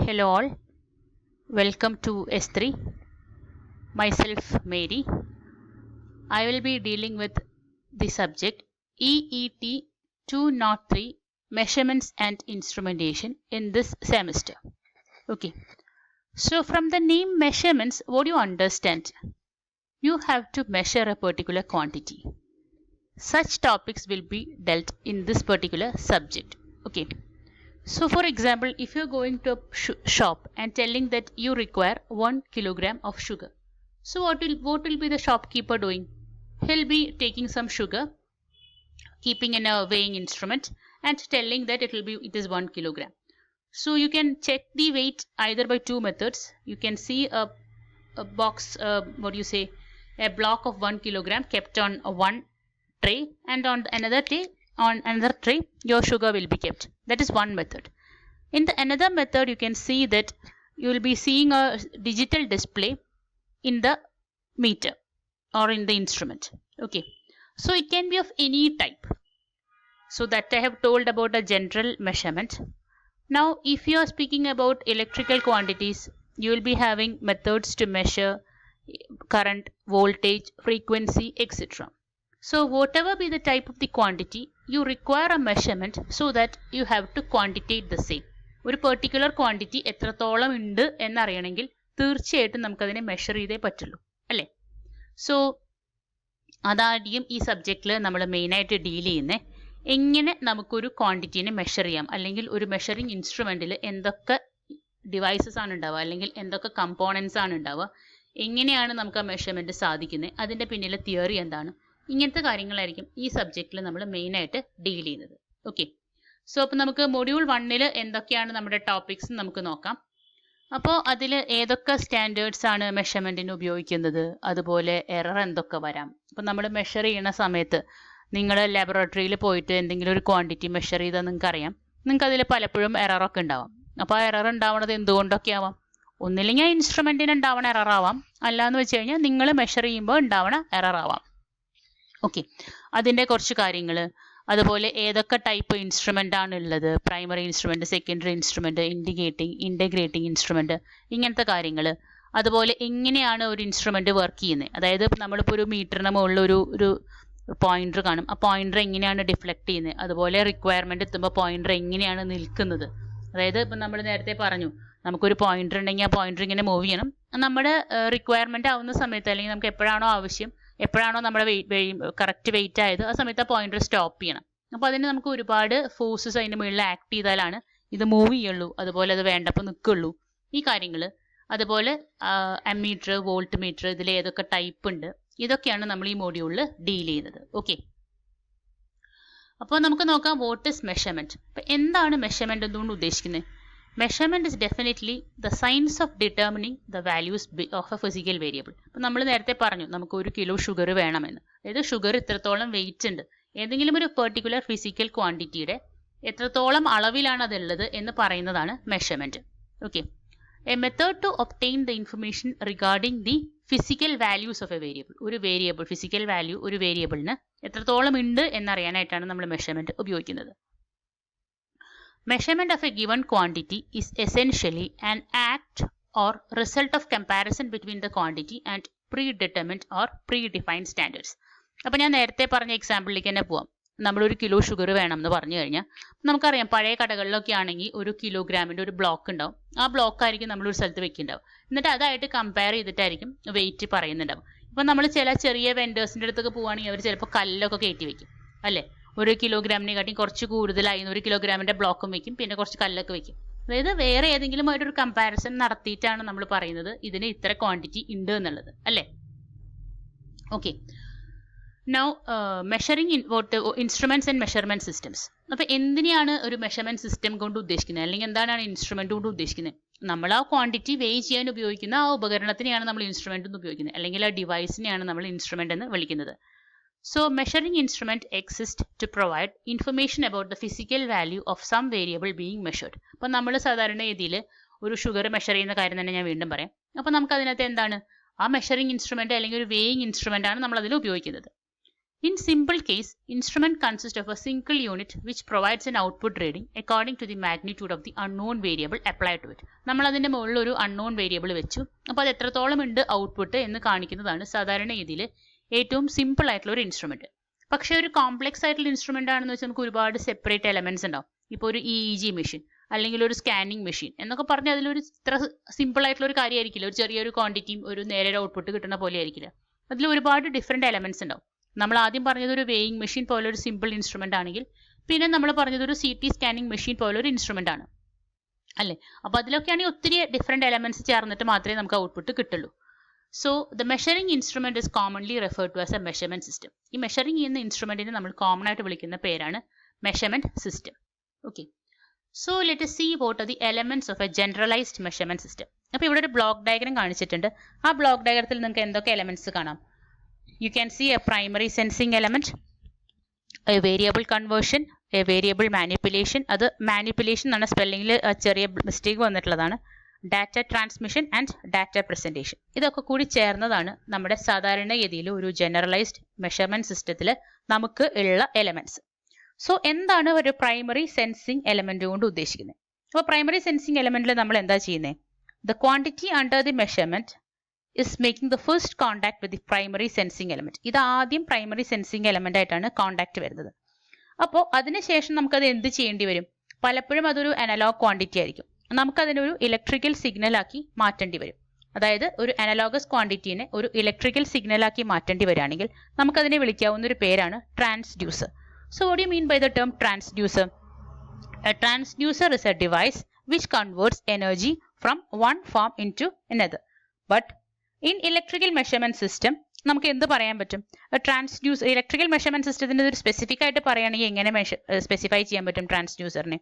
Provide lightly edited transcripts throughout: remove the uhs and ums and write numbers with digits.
Hello all, welcome to S3. Myself Mary. I will be dealing with the subject EET 203 Measurements and Instrumentation in this semester. Okay, so from the name measurements, what do you understand? You have to measure a particular quantity. Such topics will be dealt in this particular subject. Okay. So for example, if you're going to a shop and telling that you require 1 kilogram of sugar. So what will be the shopkeeper doing? He'll be taking some sugar, keeping in a weighing instrument and telling that it is 1 kilogram. So you can check the weight either by two methods. You can see a box, a block of 1 kilogram kept on one tray, and on another tray your sugar will be kept. That is one method. In the another method, you can see that you will be seeing a digital display in the meter or in the instrument. Okay, so it can be of any type. So that I have told about a general measurement. Now if you are speaking about electrical quantities, you will be having methods to measure current, voltage, frequency, etc. So whatever be the type of the quantity, you require a measurement so that you have to quantitate the same. ഒരു particular quantity എത്രത്തോളം ഉണ്ട് എന്നറിയണമെങ്കിൽ തീർച്ചയായിട്ടും നമുക്കതിനെ measure ചെയ്തേ പറ്റുള്ളൂ, അല്ലേ? So അതാദ്യം ഈ സബ്ജക്റ്റിൽ നമ്മൾ മെയിനായിട്ട് ഡീൽ ചെയ്യുന്നത് എങ്ങനെ നമുക്കൊരു ക്വാണ്ടിറ്റീനെ മെഷർ ചെയ്യാം, അല്ലെങ്കിൽ ഒരു മെഷറിംഗ് ഇൻസ്ട്രുമെന്റിൽ എന്തൊക്കെ ഡിവൈസസ് ആണ് ഉണ്ടാവുക, അല്ലെങ്കിൽ എന്തൊക്കെ കമ്പോണൻസ് ആണ് ഉണ്ടാവുക, എങ്ങനെയാണ് നമുക്ക് ആ മെഷർമെന്റ് സാധിക്കുന്നത്, അതിന്റെ പിന്നിലെ തിയറി എന്താണ്, ഇങ്ങനത്തെ കാര്യങ്ങളായിരിക്കും ഈ സബ്ജക്റ്റിൽ നമ്മൾ മെയിനായിട്ട് ഡീൽ ചെയ്യുന്നത്. ഓക്കെ, സോ അപ്പോൾ നമുക്ക് മൊഡ്യൂൾ 1 എന്തൊക്കെയാണ് നമ്മുടെ ടോപ്പിക്സ് നമുക്ക് നോക്കാം. അപ്പോൾ അതിൽ ഏതൊക്കെ സ്റ്റാൻഡേർഡ്സ് ആണ് മെഷർമെന്റിന് ഉപയോഗിക്കുന്നത്, അതുപോലെ എറർ എന്തൊക്കെ വരാം. അപ്പം നമ്മൾ മെഷർ ചെയ്യുന്ന സമയത്ത് നിങ്ങൾ ലാബോറട്ടറിയിൽ പോയിട്ട് എന്തെങ്കിലും ഒരു ക്വാണ്ടിറ്റി മെഷർ ചെയ്താൽ നിങ്ങൾക്ക് അറിയാം, നിങ്ങൾക്ക് അതിൽ പലപ്പോഴും എററൊക്കെ ഉണ്ടാവാം. അപ്പോൾ ആ എറർ ഉണ്ടാവുന്നത് എന്തുകൊണ്ടൊക്കെ ആവാം? ഒന്നില്ലെങ്കിൽ ആ ഇൻസ്ട്രുമെന്റിന് ഉണ്ടാവണ എറർ ആവാം, അല്ലാന്ന് വെച്ച് കഴിഞ്ഞാൽ നിങ്ങൾ മെഷർ ചെയ്യുമ്പോൾ ഉണ്ടാവണ എറർ ആവാം. ഓക്കെ, അതിൻ്റെ കുറച്ച് കാര്യങ്ങൾ, അതുപോലെ ഏതൊക്കെ ടൈപ്പ് ഇൻസ്ട്രുമെന്റ് ആണ് ഉള്ളത്, primary instrument, secondary instrument, integrating instrument, ഇങ്ങനത്തെ കാര്യങ്ങൾ. അതുപോലെ എങ്ങനെയാണ് ഒരു ഇൻസ്ട്രുമെന്റ് വർക്ക് ചെയ്യുന്നത്, അതായത് നമ്മളിപ്പോൾ ഒരു മീറ്ററിന് മുകളിൽ ഒരു പോയിന്റർ കാണും, ആ പോയിന്റർ എങ്ങനെയാണ് ഡിഫ്ലക്ട് ചെയ്യുന്നത്, അതുപോലെ റിക്വയർമെന്റ് എത്തുമ്പോൾ പോയിന്റർ എങ്ങനെയാണ് നിൽക്കുന്നത്. അതായത് ഇപ്പം നമ്മൾ നേരത്തെ പറഞ്ഞു, നമുക്കൊരു പോയിന്റർ ഉണ്ടെങ്കിൽ ആ പോയിന്റർ ഇങ്ങനെ മൂവ് ചെയ്യണം. നമ്മുടെ റിക്വയർമെന്റ് ആവുന്ന സമയത്ത്, അല്ലെങ്കിൽ നമുക്ക് എപ്പോഴാണോ ആവശ്യം, എപ്പോഴാണോ നമ്മുടെ കറക്റ്റ് വെയിറ്റ് ആയത്, ആ സമയത്ത് ആ പോയിന്റർ സ്റ്റോപ്പ് ചെയ്യണം. അപ്പോൾ അതിന് നമുക്ക് ഒരുപാട് ഫോഴ്സസ് അതിൻ്റെ മുകളിൽ ആക്ട് ചെയ്താലാണ് ഇത് മൂവ് ചെയ്യുള്ളൂ, അതുപോലെ അത് വേണ്ടപ്പോൾ നിൽക്കുള്ളൂ, ഈ കാര്യങ്ങൾ. അതുപോലെ അമ്മീറ്റർ, വോൾട്ട് മീറ്റർ, ഇതിൽ ഏതൊക്കെ ടൈപ്പ് ഉണ്ട്, ഇതൊക്കെയാണ് നമ്മൾ ഈ മോഡ്യൂളിൽ ഡീൽ ചെയ്യുന്നത്. ഓക്കെ, അപ്പോൾ നമുക്ക് നോക്കാം വാട്ട് ഇസ് മെഷർമെന്റ്. അപ്പം എന്താണ് മെഷർമെന്റ് എന്തുകൊണ്ട് ഉദ്ദേശിക്കുന്നത്? Measurement is definitely the science of determining the values of A physical variable. അപ്പം നമ്മൾ നേരത്തെ പറഞ്ഞു നമുക്ക് 1 കിലോ ഷുഗർ വേണമെന്ന്. അതായത് ഷുഗർ ഇത്രത്തോളം വെയിറ്റ് ഉണ്ട്, ഏതെങ്കിലും ഒരു പെർട്ടിക്കുലർ ഫിസിക്കൽ ക്വാണ്ടിറ്റിയുടെ എത്രത്തോളം അളവിലാണ് അതുള്ളത് എന്ന് പറയുന്നതാണ് measurement. Okay, a method to obtain the information regarding the physical values of a variable. ഒരു വേരിയബിൾ, ഫിസിക്കൽ വാല്യൂ ഒരു വേരിയബിളിന് എത്രത്തോളം ഉണ്ട് എന്നറിയാനായിട്ടാണ് നമ്മൾ മെഷർമെന്റ് ഉപയോഗിക്കുന്നത്. Measurement of a given quantity is essentially an act or result of comparison between the quantity and predetermined or predefined standards. അപ്പോൾ ഞാൻ നേരത്തെ പറഞ്ഞ എക്സാമ്പിളിലേക്ക് തന്നെ പോവാം. നമ്മളൊരു കിലോ ഷുഗർ വേണം എന്ന് പറഞ്ഞു കഴിഞ്ഞാൽ നമുക്കറിയാം, പഴയ കടകളിലൊക്കെ ആണെങ്കിൽ 1 കിലോഗ്രാമിൻ്റെ ഒരു ബ്ലോക്ക് ഉണ്ടാവും. ആ ബ്ലോക്ക് ആയിരിക്കും നമ്മളൊരു സ്ഥലത്ത് വെക്കുന്നുണ്ടാവും. എന്നിട്ട് അതായിട്ട് കമ്പയർ ചെയ്തിട്ടായിരിക്കും വെയിറ്റ് പറയുന്നുണ്ടാവും. ഇപ്പം നമ്മൾ ചെറിയ വെൻഡേഴ്സിൻ്റെ അടുത്തൊക്കെ പോവുകയാണെങ്കിൽ അവർ ചിലപ്പോൾ കല്ലൊക്കെ കയറ്റി വെക്കും, അല്ലേ? 1 കിലോഗ്രാമിനെക്കാട്ടി കുറച്ച് കൂടുതലായി 1 കിലോഗ്രാമിൻ്റെ ബ്ലോക്കും വെക്കും, പിന്നെ കുറച്ച് കല്ലൊക്കെ വെക്കും. അതായത് വേറെ ഏതെങ്കിലും ആയിട്ടൊരു കമ്പാരിസൺ നടത്തിയിട്ടാണ് നമ്മൾ പറയുന്നത് ഇതിന് ഇത്ര ക്വാണ്ടിറ്റി ഉണ്ട് എന്നുള്ളത്, അല്ലേ? Okay, now measuring instruments and measurement systems. അപ്പോൾ എന്തിനെയാണ് ഒരു മെഷർമെന്റ് സിസ്റ്റം കൊണ്ട് ഉദ്ദേശിക്കുന്നത്, അല്ലെങ്കിൽ എന്താണ് ഇൻസ്ട്രുമെന്റ് കൊണ്ട് ഉദ്ദേശിക്കുന്നത്? നമ്മൾ ആ ക്വാണ്ടിറ്റി വെയ് ചെയ്യാൻ ഉപയോഗിക്കുന്ന ആ ഉപകരണത്തിനെയാണ് നമ്മൾ ഇൻസ്ട്രുമെന്റ് എന്ന് ഉപയോഗിക്കുന്നത്, അല്ലെങ്കിൽ ആ ഡിവൈസിനെയാണ് നമ്മൾ ഇൻസ്ട്രുമെന്റ് എന്ന് വിളിക്കുന്നത്. So measuring instrument exists to provide information about the physical value of some variable being measured. അപ്പോൾ നമ്മൾ സാധാരണ രീതിയിൽ ഒരു ഷുഗർ മെഷർ ചെയ്യുന്ന കാര്യം തന്നെ ഞാൻ വീണ്ടും പറയാം. അപ്പോൾ നമുക്ക് അതിനകത്ത് എന്താണ്, ആ മെഷറിംഗ് ഇൻസ്ട്രുമെന്റ് അല്ലെങ്കിൽ ഒരു വെയിങ് ഇൻസ്ട്രുമെന്റ് ആണ് നമ്മൾ അതിൽ ഉപയോഗിക്കുന്നത്. In simple case, instrument consists of a single unit which provides an output reading according to the magnitude of the unknown variable applied to it. നമ്മൾ അതിന്റെ മുകളിൽ ഒരു അൺനോൺ വേരിയബിൾ വെച്ചു. അപ്പോൾ അത് എത്രത്തോളം ഉണ്ട് ഔട്ട്പുട്ട് എന്ന് കാണിക്കുന്നതാണ് സാധാരണ രീതിയിൽ ഏറ്റവും സിമ്പിൾ ആയിട്ടുള്ള ഒരു ഇൻസ്ട്രുമെന്റ്. പക്ഷേ ഒരു കോംപ്ലക്സ് ആയിട്ടുള്ള ഇൻസ്ട്രുമെന്റ് ആണെന്ന് വെച്ചാൽ നമുക്ക് ഒരുപാട് സെപ്പറേറ്റ് എലമെന്റ്സ് ഉണ്ടാവും. ഇപ്പോൾ ഒരു EEG മെഷീൻ അല്ലെങ്കിൽ ഒരു സ്കാനിങ് മെഷീൻ എന്നൊക്കെ പറഞ്ഞാൽ അതിലൊരു ഇത്ര സിമ്പിൾ ആയിട്ടുള്ള ഒരു കാര്യമായിരിക്കില്ല. ഒരു ചെറിയൊരു ക്വാണ്ടിറ്റിയും ഒരു നേരെ ഔട്ട്പുട്ട് കിട്ടുന്ന പോലെ ആയിരിക്കില്ല. അതിൽ ഒരുപാട് ഡിഫറെന്റ് എലമെന്റ്സ് ഉണ്ടാവും. നമ്മൾ ആദ്യം പറഞ്ഞത് ഒരു വെയിങ് മെഷീൻ പോലെ ഒരു സിമ്പിൾ ഇൻസ്ട്രുമെന്റ് ആണെങ്കിൽ പിന്നെ നമ്മൾ പറഞ്ഞത് ഒരു CT സ്കാനിങ് മെഷീൻ പോലെ ഒരു ഇൻസ്ട്രുമെന്റ് ആണ് അല്ലേ. അപ്പോൾ അതിലൊക്കെയാണെങ്കിൽ ഒത്തിരി ഡിഫറെന്റ് എലമെന്റ്സ് ചേർന്നിട്ട് മാത്രമേ നമുക്ക് ഔട്ട്പുട്ട് കിട്ടുള്ളൂ. So the measuring instrument is commonly referred to as a measurement system. ഈ മെഷറിംഗ് ചെയ്യുന്ന ഇൻസ്ട്രുമെന്റിനെ നമ്മൾ കോമൺ ആയിട്ട് വിളിക്കുന്ന പേരാണ് measurement system. Okay, so let us see what are the elements of a generalized measurement system. അപ്പോൾ ഇവിടെ ഒരു ബ്ലോക്ക് ഡയഗ്രം കാണിച്ചിട്ടുണ്ട്. ആ ബ്ലോക്ക് ഡയഗ്രത്തിൽ നിങ്ങൾക്ക് എന്തൊക്കെ എലമെന്റ്സ് കാണാം? You can see a primary sensing element, a variable conversion, a variable manipulation. അത് manipulation എന്ന സ്പെല്ലിംഗിൽ ചെറിയ മിസ്റ്റേക്ക് വന്നിട്ടുള്ളതാണ്. Data transmission and data presentation. ഇതൊക്കെ കൂടി ചേർന്നതാണ് നമ്മുടെ സാധാരണഗതിയിൽ ഒരു ജനറലൈസ്ഡ് മെഷർമെന്റ് സിസ്റ്റത്തിൽ നമുക്ക് ഉള്ള എലമെന്റ്സ്. സോ എന്താണ് ഒരു പ്രൈമറി സെൻസിങ് എലമെന്റ് കൊണ്ട് ഉദ്ദേശിക്കുന്നത്? അപ്പോൾ പ്രൈമറി സെൻസിങ് എലമെന്റിൽ നമ്മൾ എന്താ ചെയ്യുന്നത്? The quantity under the measurement is making the first contact with the primary sensing element. ഇത് ആദ്യം പ്രൈമറി സെൻസിങ് എലമെന്റ് ആയിട്ടാണ് കോണ്ടാക്ട് വരുന്നത്. അപ്പോൾ അതിനുശേഷം നമുക്കത് എന്ത് ചെയ്യേണ്ടി വരും? പലപ്പോഴും അതൊരു അനലോഗ് ക്വാണ്ടിറ്റി ആയിരിക്കും. നമുക്കതിനൊരു ഇലക്ട്രിക്കൽ സിഗ്നൽ ആക്കി മാറ്റേണ്ടി വരും. അതായത് ഒരു അനലോഗസ് ക്വാണ്ടിറ്റീനെ ഒരു ഇലക്ട്രിക്കൽ സിഗ്നൽ ആക്കി മാറ്റേണ്ടി വരികയാണെങ്കിൽ നമുക്കതിനെ വിളിക്കാവുന്ന ഒരു പേരാണ് transducer. So what you mean by the term transducer? A transducer is a device which converts energy from one form into another. But in electrical measurement system നമുക്ക് എന്ത് പറയാൻ പറ്റും? ട്രാൻസ്ഡ്യൂസർ ഇലക്ട്രിക്കൽ മെഷർമെന്റ് സിസ്റ്റത്തിന്റെ ഒരു സ്പെസിഫിക് ആയിട്ട് പറയുകയാണെങ്കിൽ എങ്ങനെ specify ചെയ്യാൻ പറ്റും ട്രാൻസ്ഡ്യൂസറിനെ?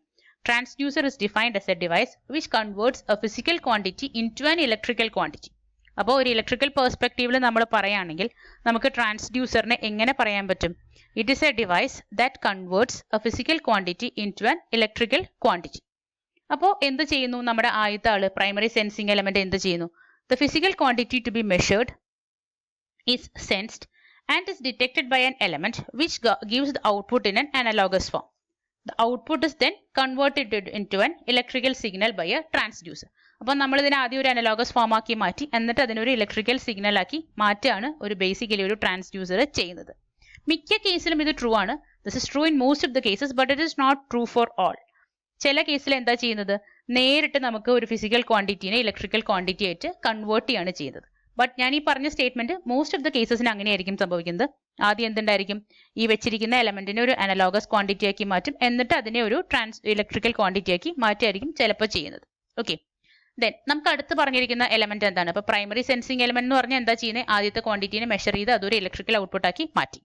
Transducer is defined as a device which converts a physical quantity into an electrical quantity. അപ്പോൾ ഒരു ഇലക്ട്രിക്കൽ പെർസ്പെക്റ്റീവിൽ നമ്മൾ പറയുകയാണെങ്കിൽ നമുക്ക് ട്രാൻസ്ഡ്യൂസറിനെ എങ്ങനെ പറയാൻ പറ്റും? It is a device that converts a physical quantity into an electrical quantity. അപ്പോൾ എന്ത് ചെയ്യുന്നു നമ്മുടെ ആദ്യത്തെ ആള് പ്രൈമറി സെൻസിങ് എലമെന്റ് എന്ത് ചെയ്യുന്നു? The physical quantity to be measured is sensed and is detected by an element which gives the output in an analogous form. The output is then converted into an electrical signal by a transducer. അപ്പോൾ നമ്മൾ ഇതിനെ ആദ്യം ഒരു analogous form ആക്കി മാറ്റി എന്നിട്ട് അതിനൊരു electrical signal ആക്കി മാറ്റാണ് ഒരു ബേസിക്കലി ഒരു ട്രാൻസ്ഡ്യൂസർ ചെയ്യുന്നത്. മിക്ക കേസിലും ഇത് ട്രൂ ആണ്. This is true in most of the cases but it is not true for all. ചില കേസിൽ എന്താ ചെയ്യുന്നത്? നേരിട്ട് നമുക്ക് ഒരു ഫിസിക്കൽ ക്വാണ്ടിറ്റീനെ ഇലക്ട്രിക്കൽ ക്വാണ്ടിറ്റി ആയിട്ട് കൺവേർട്ട് ചെയ്യാണ് ചെയ്യുന്നത്. ബട്ട് ഞാൻ ഈ പറഞ്ഞ സ്റ്റേറ്റ്മെന്റ് മോസ്റ്റ് ഓഫ് ദ കേസസിന് അങ്ങനെയായിരിക്കും സംഭവിക്കുന്നത്. ആദ്യം എന്തുണ്ടായിരിക്കും? ഈ വെച്ചിരിക്കുന്ന എലമെന്റിനെ ഒരു അനലോഗസ് ക്വാണ്ടിറ്റി ആക്കി മാറ്റും, എന്നിട്ട് അതിനെ ഒരു ഇലക്ട്രിക്കൽ ക്വാണ്ടിറ്റി ആക്കി മാറ്റിയായിരിക്കും ചിലപ്പോൾ ചെയ്യുന്നത്. ഓക്കെ, ദെൻ നമുക്ക് അടുത്ത് പറഞ്ഞിരിക്കുന്ന എലമെന്റ് എന്താണ്? അപ്പോൾ പ്രൈമറി സെൻസിങ് എലമെന്റ് എന്ന് പറഞ്ഞാൽ എന്താ ചെയ്യുന്നത്? ആദ്യത്തെ ക്വാണ്ടിറ്റീനെ മെഷർ ചെയ്ത് അതൊരു ഇലക്ട്രിക്കൽ ഔട്ട്പുട്ട് ആക്കി മാറ്റി.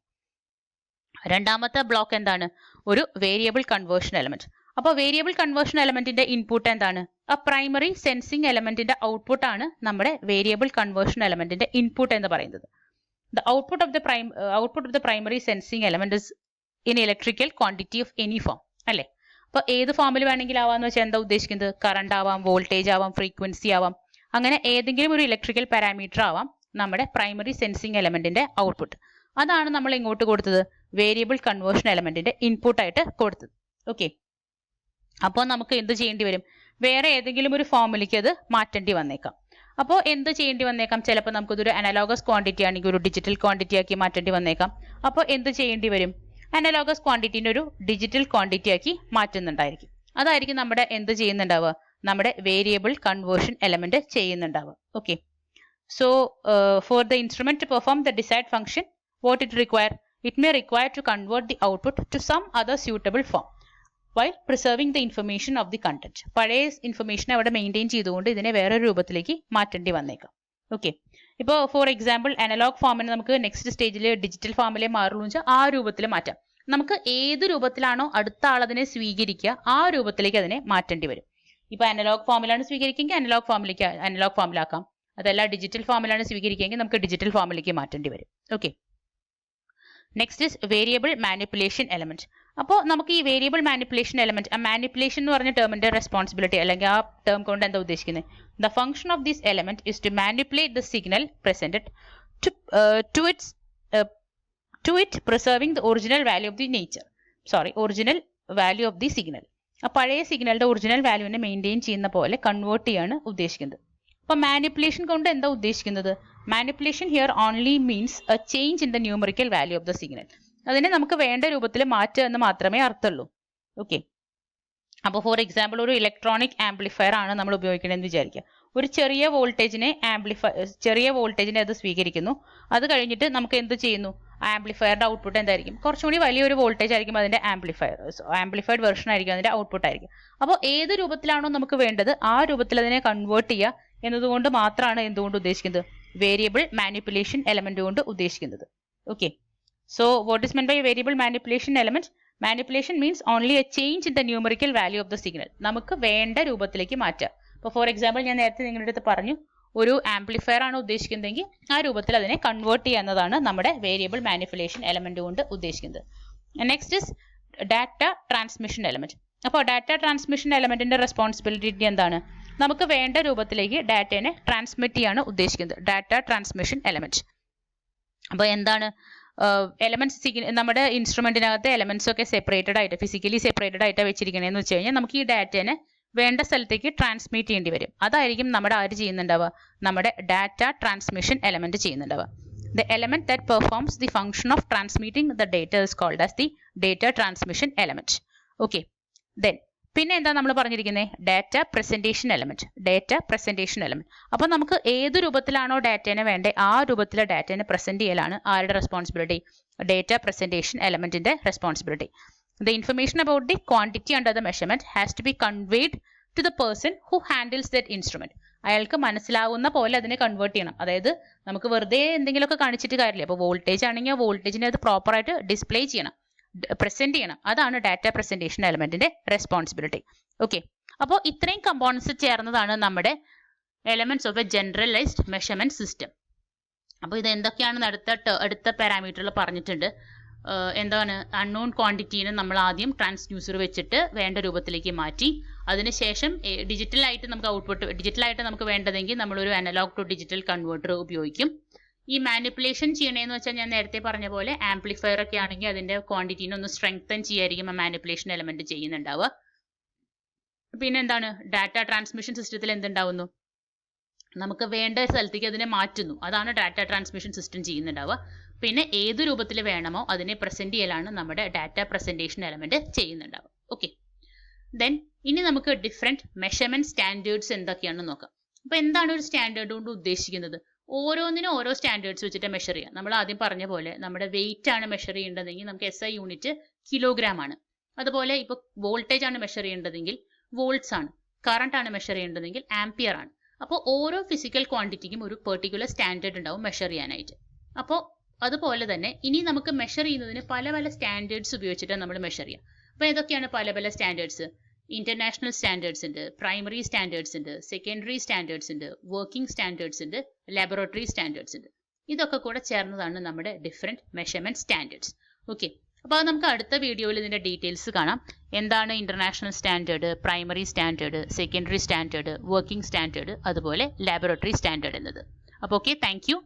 രണ്ടാമത്തെ ബ്ലോക്ക് എന്താണ്? ഒരു വേരിയബിൾ കൺവേർഷൻ എലമെന്റ്. അപ്പോൾ വേരിയബിൾ കൺവേർഷൻ എലമെന്റിന്റെ ഇൻപുട്ട് എന്താണ്? ആ പ്രൈമറി സെൻസിങ് എലമെന്റിന്റെ ഔട്ട്പുട്ട് ആണ് നമ്മുടെ വേരിയബിൾ കൺവേർഷൻ എലമെന്റിന്റെ ഇൻപുട്ട് എന്ന് പറയുന്നത്. The output of the primary sensing element is in electrical quantity of any form അല്ലേ. അപ്പോൾ ഏത് ഫോമിൽ വേണമെങ്കിലും ആവാന്ന് വെച്ചാൽ എന്താ ഉദ്ദേശിക്കുന്നത്? കറണ്ട് ആവാം, വോൾട്ടേജ് ആവാം, ഫ്രീക്വൻസി ആവാം, അങ്ങനെ ഏതെങ്കിലും ഒരു ഇലക്ട്രിക്കൽ പാരാമീറ്റർ ആവാം നമ്മുടെ പ്രൈമറി സെൻസിങ് എലമെന്റിന്റെ ഔട്ട്പുട്ട്. അതാണ് നമ്മൾ ഇങ്ങോട്ട് കൊടുത്തത് വേരിയബിൾ കൺവേർഷൻ എലമെന്റിന്റെ ഇൻപുട്ട് ആയിട്ട് കൊടുത്തത്. ഓക്കെ, അപ്പോൾ നമുക്ക് എന്ത് ചെയ്യേണ്ടി വരും? വേറെ ഏതെങ്കിലും ഒരു ഫോമിലേക്ക് അത് മാറ്റേണ്ടി വന്നേക്കാം. അപ്പോൾ എന്ത് ചെയ്യേണ്ടി വന്നേക്കാം? ചിലപ്പോൾ നമുക്കിതൊരു അനലോഗസ് ക്വാണ്ടിറ്റി ആണെങ്കിൽ ഒരു ഡിജിറ്റൽ ക്വാണ്ടിറ്റി ആക്കി മാറ്റേണ്ടി വന്നേക്കാം. അപ്പോൾ എന്ത് ചെയ്യേണ്ടി വരും? അനലോഗസ് ക്വാണ്ടിറ്റീനെ ഒരു ഡിജിറ്റൽ ക്വാണ്ടിറ്റി ആക്കി മാറ്റുന്നുണ്ടായിരിക്കും. അതായിരിക്കും നമ്മുടെ എന്ത് ചെയ്യുന്നുണ്ടാവുക? നമ്മുടെ വേരിയബിൾ കൺവേർഷൻ എലമെന്റ് ചെയ്യുന്നുണ്ടാവുക. Okay, so for the instrument to perform the desired function what it require? It may require to convert the output to some other suitable form while preserving the information of the content. പഴയ information അവിടെ maintain ചെയ്തുകൊണ്ട് ഇതിനെ വേറൊരു രൂപത്തിലേക്ക് മാറ്റേണ്ടി വന്നേക്കാം. Okay, ഇപ്പോൾ for example analogue ഫോമിന് നമുക്ക് നെക്സ്റ്റ് സ്റ്റേജിൽ ഡിജിറ്റൽ ഫോമിലെ മാറുള്ളൂ വെച്ചാൽ ആ രൂപത്തിൽ മാറ്റാം. നമുക്ക് ഏത് രൂപത്തിലാണോ അടുത്ത ആൾ അതിനെ സ്വീകരിക്കുക ആ രൂപത്തിലേക്ക് അതിനെ മാറ്റേണ്ടി വരും. ഇപ്പോൾ അനലോഗ് ഫോമിലാണ് സ്വീകരിക്കുകയെങ്കിൽ അനലോഗ് ഫോമിലാക്കാം. അതല്ല ഡിജിറ്റൽ ഫോമിലാണ് സ്വീകരിക്കുകയെങ്കിൽ നമുക്ക് ഡിജിറ്റൽ ഫോമിലേക്ക് മാറ്റേണ്ടി വരും. Okay, next is variable manipulation element. അപ്പോൾ നമുക്ക് ഈ വേരിയബിൾ മാനിപ്പുലേഷൻ എലമെന്റ്, ആ മാനിപ്പുലേഷൻ എന്ന് പറഞ്ഞ ടേമിന്റെ റെസ്പോൺസിബിലിറ്റി അല്ലെങ്കിൽ ആ ടേം കൊണ്ട് എന്താ ഉദ്ദേശിക്കുന്നത്? The function of this element is to manipulate the signal presented to it preserving the original value of the original value of the signal. ആ പഴയ സിഗ്നലിന്റെ ഒറിജിനൽ വാല്യൂവിനെ മെയിൻറ്റെയിൻ ചെയ്യുന്ന പോലെ കൺവേർട്ട് ചെയ്യാണ് ഉദ്ദേശിക്കുന്നത്. അപ്പോൾ മാനിപ്പുലേഷൻ കൊണ്ട് എന്താ ഉദ്ദേശിക്കുന്നത്? Manipulation here only means A change in the numerical value of the signal. അതിനെ നമുക്ക് വേണ്ട രൂപത്തിൽ മാറ്റുക എന്ന് മാത്രമേ അർത്ഥമുള്ളൂ. ഓക്കെ. അപ്പോൾ ഫോർ എക്സാമ്പിൾ ഒരു ഇലക്ട്രോണിക് ആംപ്ലിഫയർ ആണ് നമ്മൾ ഉപയോഗിക്കണമെന്ന് വിചാരിക്കുക. ഒരു ചെറിയ വോൾട്ടേജിനെ അത് സ്വീകരിക്കുന്നു. അത് കഴിഞ്ഞിട്ട് നമുക്ക് എന്ത് ചെയ്യുന്നു? ആംപ്ലിഫയറിന്റെ ഔട്ട്പുട്ട് എന്തായിരിക്കും? കുറച്ചുകൂടി വലിയൊരു വോൾട്ടേജ് ആയിരിക്കും അതിന്റെ ആംപ്ലിഫൈഡ് വെർഷൻ ആയിരിക്കും അതിന്റെ ഔട്ട്പുട്ട് ആയിരിക്കും. അപ്പോൾ ഏത് രൂപത്തിലാണോ നമുക്ക് വേണ്ടത് ആ രൂപത്തിൽ അതിനെ കൺവേർട്ട് ചെയ്യുക എന്നതുകൊണ്ട് മാത്രമാണ് എന്തുകൊണ്ട് ഉദ്ദേശിക്കുന്നത്? വേരിയബിൾ മാനിപ്പുലേഷൻ എലമെന്റ് കൊണ്ട് ഉദ്ദേശിക്കുന്നത്. Okay. So what is meant by variable manipulation element? Manipulation means only a change in the numerical value of the signal. നമുക്ക് വേണ്ട രൂപത്തിലേക്ക് മാറ്റുക. ഇപ്പോൾ ഫോർ എക്സാമ്പിൾ ഞാൻ നേരത്തെ നിങ്ങളുടെ അടുത്ത് പറഞ്ഞു, ഒരു ആംപ്ലിഫയർ ആണ് ഉദ്ദേശിക്കുന്നതെങ്കിൽ ആ രൂപത്തിൽ അതിനെ കൺവേർട്ട് ചെയ്യുക എന്നതാണ് നമ്മുടെ വേരിയബിൾ മാനിപ്പുലേഷൻ എലമെന്റ് കൊണ്ട് ഉദ്ദേശിക്കുന്നത്. Next is data transmission element. അപ്പോൾ ഡാറ്റ ട്രാൻസ്മിഷൻ എലമെന്റിന്റെ റെസ്പോൺസിബിലിറ്റി എന്താണ്? നമുക്ക് വേണ്ട രൂപത്തിലേക്ക് ഡാറ്റയെ ട്രാൻസ്മിറ്റ് ചെയ്യാണ് ഉദ്ദേശിക്കുന്നത്. Data transmission element. അപ്പോൾ എന്താണ് എലമെന്റ്സ്? നമ്മുടെ ഇൻസ്ട്രുമെന്റിനകത്തെ എലമെന്റ്സ് ഒക്കെ ഫിസിക്കലി സെപ്പറേറ്റഡ് ആയിട്ട് വെച്ചിരിക്കണേന്ന് വെച്ച് കഴിഞ്ഞാൽ നമുക്ക് ഈ ഡാറ്റയെ വേണ്ട സ്ഥലത്തേക്ക് ട്രാൻസ്മിറ്റ് ചെയ്യേണ്ടി വരും. അതായിരിക്കും നമ്മുടെ ആര് ചെയ്യുന്നുണ്ടാവുക? നമ്മുടെ ഡാറ്റ ട്രാൻസ്മിഷൻ എലമെന്റ് ചെയ്യുന്നുണ്ടാവുക. The element that performs the function of transmitting the data is called as the data transmission element. Okay. Then പിന്നെ എന്താ നമ്മൾ പറഞ്ഞിരിക്കുന്നത്? Data presentation element. അപ്പോൾ നമുക്ക് ഏത് രൂപത്തിലാണോ ഡാറ്റേനെ വേണ്ടേ ആ രൂപത്തിൽ ഡാറ്റേനെ പ്രസന്റ് ചെയ്യലാണ് ആരുടെ റെസ്പോൺസിബിലിറ്റി? ഡേറ്റ പ്രസന്റേഷൻ എലമെന്റിന്റെ responsibility. The information about the quantity under the measurement has to be conveyed to the person who handles that instrument. അയാൾക്ക് മനസ്സിലാവുന്ന പോലെ അതിനെ കൺവേർട്ട് ചെയ്യണം. അതായത് നമുക്ക് വെറുതെ എന്തെങ്കിലുമൊക്കെ കാണിച്ചിട്ട് കാര്യമില്ല. അപ്പോൾ വോൾട്ടേജ് ആണെങ്കിൽ വോൾട്ടേജിനെ അത് പ്രോപ്പറായിട്ട് ഡിസ്പ്ലേ ചെയ്യണം, പ്രസന്റ് ചെയ്യണം. അതാണ് ഡാറ്റ പ്രസന്റേഷൻ എലമെന്റിന്റെ റെസ്പോൺസിബിലിറ്റി. ഓക്കെ. അപ്പോൾ ഇത്രയും കമ്പോണൻസ് ചേർന്നതാണ് നമ്മുടെ elements of a generalized measurement system. അപ്പോൾ ഇത് എന്തൊക്കെയാണെന്ന് അടുത്ത പാരാമീറ്ററിൽ പറഞ്ഞിട്ടുണ്ട്. എന്താണ്? അൺനോൺ ക്വാണ്ടിറ്റീനെ നമ്മൾ ആദ്യം ട്രാൻസ്ഡ്യൂസർ വെച്ചിട്ട് വേണ്ട രൂപത്തിലേക്ക് മാറ്റി. അതിനുശേഷം ഡിജിറ്റലായിട്ട് നമുക്ക് വേണ്ടതെങ്കിൽ നമ്മളൊരു അനലോഗ് ടു ഡിജിറ്റൽ കൺവേർട്ടർ ഉപയോഗിക്കും. ഈ മാനിപ്പുലേഷൻ ചെയ്യണേന്ന് വെച്ചാൽ ഞാൻ നേരത്തെ പറഞ്ഞ പോലെ ആംപ്ലിഫയർ ഒക്കെ ആണെങ്കിൽ അതിന്റെ ക്വാണ്ടിറ്റീനെ ഒന്ന് സ്ട്രെങ്തൻ ചെയ്യായിരിക്കും ആ മാനിപ്പുലേഷൻ എലമെന്റ് ചെയ്യുന്നുണ്ടാവുക. പിന്നെ എന്താണ്? ഡാറ്റ ട്രാൻസ്മിഷൻ സിസ്റ്റത്തിൽ എന്തുണ്ടാവുന്നു? നമുക്ക് വേണ്ട സ്ഥലത്തേക്ക് അതിനെ മാറ്റുന്നു. അതാണ് ഡാറ്റ ട്രാൻസ്മിഷൻ സിസ്റ്റം ചെയ്യുന്നുണ്ടാവുക. പിന്നെ ഏത് രൂപത്തിൽ വേണമോ അതിനെ പ്രസന്റ് ചെയ്യലാണ് നമ്മുടെ ഡാറ്റ പ്രസന്റേഷൻ എലമെന്റ് ചെയ്യുന്നുണ്ടാവുക. ഓക്കെ. ദെൻ ഇനി നമുക്ക് ഡിഫറെന്റ് മെഷർമെന്റ് സ്റ്റാൻഡേർഡ്സ് എന്തൊക്കെയാണെന്ന് നോക്കാം. അപ്പോൾ എന്താണ് ഒരു സ്റ്റാൻഡേർഡ് കൊണ്ട് ഉദ്ദേശിക്കുന്നത്? ഓരോന്നിനും ഓരോ സ്റ്റാൻഡേർഡ്സ് വെച്ചിട്ട് മെഷർ ചെയ്യാം. നമ്മൾ ആദ്യം പറഞ്ഞ പോലെ നമ്മുടെ വെയിറ്റ് ആണ് മെഷർ ചെയ്യേണ്ടതെങ്കിൽ നമുക്ക് SI യൂണിറ്റ് കിലോഗ്രാം ആണ്. അതുപോലെ ഇപ്പോൾ വോൾട്ടേജ് ആണ് മെഷർ ചെയ്യേണ്ടതെങ്കിൽ വോൾട്ട്സ് ആണ്. കറണ്ട് ആണ് മെഷർ ചെയ്യേണ്ടതെങ്കിൽ ആംപിയർ ആണ്. അപ്പോൾ ഓരോ ഫിസിക്കൽ ക്വാണ്ടിറ്റിക്കും ഒരു പെർട്ടിക്കുലർ സ്റ്റാൻഡേർഡ് ഉണ്ടാവും മെഷർ ചെയ്യാനായിട്ട്. അപ്പോൾ അതുപോലെ തന്നെ ഇനി നമുക്ക് മെഷർ ചെയ്യുന്നതിന് പല പല സ്റ്റാൻഡേർഡ്സ് ഉപയോഗിച്ചിട്ടാണ് നമ്മൾ മെഷർ ചെയ്യുക. അപ്പോൾ ഏതൊക്കെയാണ് പല പല സ്റ്റാൻഡേർഡ്സ്? ഇന്റർനാഷണൽ സ്റ്റാൻഡേർഡ്സ് ഉണ്ട്, പ്രൈമറി സ്റ്റാൻഡേർഡ്സ് ഉണ്ട്, സെക്കൻഡറി സ്റ്റാൻഡേർഡ്സ് ഉണ്ട്, വർക്കിംഗ് സ്റ്റാൻഡേർഡ്സ് ഉണ്ട്, ലബോറട്ടറി സ്റ്റാൻഡേർഡ്സ് ഉണ്ട്. ഇതൊക്കെ കൂടെ ചേർന്നതാണ് നമ്മുടെ ഡിഫറെന്റ് മെഷർമെന്റ് സ്റ്റാൻഡേർഡ്സ്. ഓക്കെ. അപ്പോൾ അത് നമുക്ക് അടുത്ത വീഡിയോയിൽ ഇതിന്റെ ഡീറ്റെയിൽസ് കാണാം. എന്താണ് international standard, primary standard, secondary standard, working standard, അതുപോലെ ലബോറട്ടറി സ്റ്റാൻഡേർഡ് എന്നത്. അപ്പോൾ ഓക്കെ, താങ്ക് യു.